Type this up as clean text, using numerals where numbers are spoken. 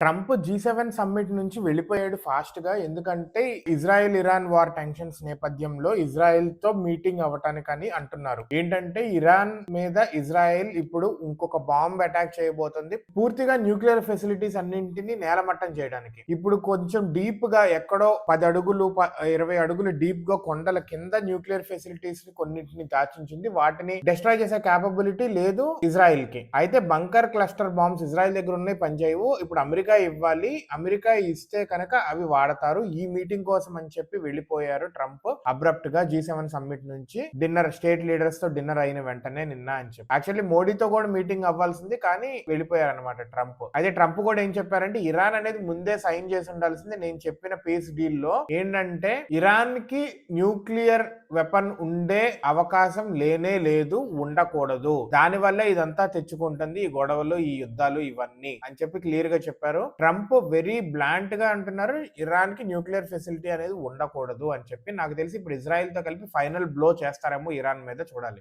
Trump జీ7 summit నుంచి వెళ్ళిపోయాడు ఫాస్ట్‌గా. ఎందుకంటే ఇజ్రాయెల్, ఇరాన్ వార్ టెన్షన్స్ నేపథ్యంలో ఇజ్రాయెల్‌తో మీటింగ్ అవ్వటానికని అంటున్నారు. ఏంటంటే ఇరాన్ మీద ఇజ్రాయెల్ ఇప్పుడు ఇంకొక బాంబ్ అటాక్ చేయబోతుంది. పూర్తిగా న్యూక్లియర్ ఫెసిలిటీస్ అన్నింటిని నేలమట్టం చేయడానికి. ఇప్పుడు కొంచెం డీప్‌గా ఎక్కడో 10 అడుగులు 20 అడుగులు డీప్‌గా కొండల కింద న్యూక్లియర్ ఫెసిలిటీస్‌ని కొన్నింటిని దాచుంచింది. వాటిని డిస్ట్రాయ్ చేసే కేపబిలిటీ లేదు ఇజ్రాయెల్‌కి. అయితే బంకర్ క్లస్టర్ బాంబ్స్ ఇజ్రాయెల్ దగ్గర ఉన్నాయి, పనిచేయవు. ఇప్పుడు అమెరికా ఇవ్వాలి. అమెరికా ఇస్తే కనుక అవి వాడతారు. ఈ మీటింగ్ కోసం అని చెప్పి వెళ్ళిపోయారు ట్రంప్ అబ్రప్ట్ గా G7 సమ్మిట్ నుంచి. స్టేట్ లీడర్స్ తో డిన్నర్ అయిన వెంటనే నిన్న అని చెప్పి. యాక్చువల్లీ మోడీతో కూడా మీటింగ్ అవ్వాల్సింది, కానీ వెళ్ళిపోయారు అనమాట ట్రంప్. అయితే ట్రంప్ కూడా ఏం చెప్పారంటే ఇరాన్ అనేది ముందే సైన్ చేసి ఉండాల్సింది. నేను చెప్పిన పీస్ డీల్ లో ఏంటంటే ఇరాన్ కి న్యూక్లియర్ వెపన్ ఉండే అవకాశం లేనే లేదు, ఉండకూడదు. దానివల్ల ఇదంతా తెచ్చుకుంటుంది, ఈ గొడవలు, ఈ యుద్ధాలు, ఇవన్నీ అని చెప్పి క్లియర్ గా చెప్పారు. ట్రంప్ వెరీ బ్లాంట్ గా అంటున్నారు ఇరాన్ కి న్యూక్లియర్ ఫెసిలిటీ అనేది ఉండకూడదు అని చెప్పి. నాకు తెలిసి ఇప్పుడు ఇజ్రాయెల్ తో కలిపి ఫైనల్ బ్లో చేస్తారేమో ఇరాన్ మీద, చూడాలి.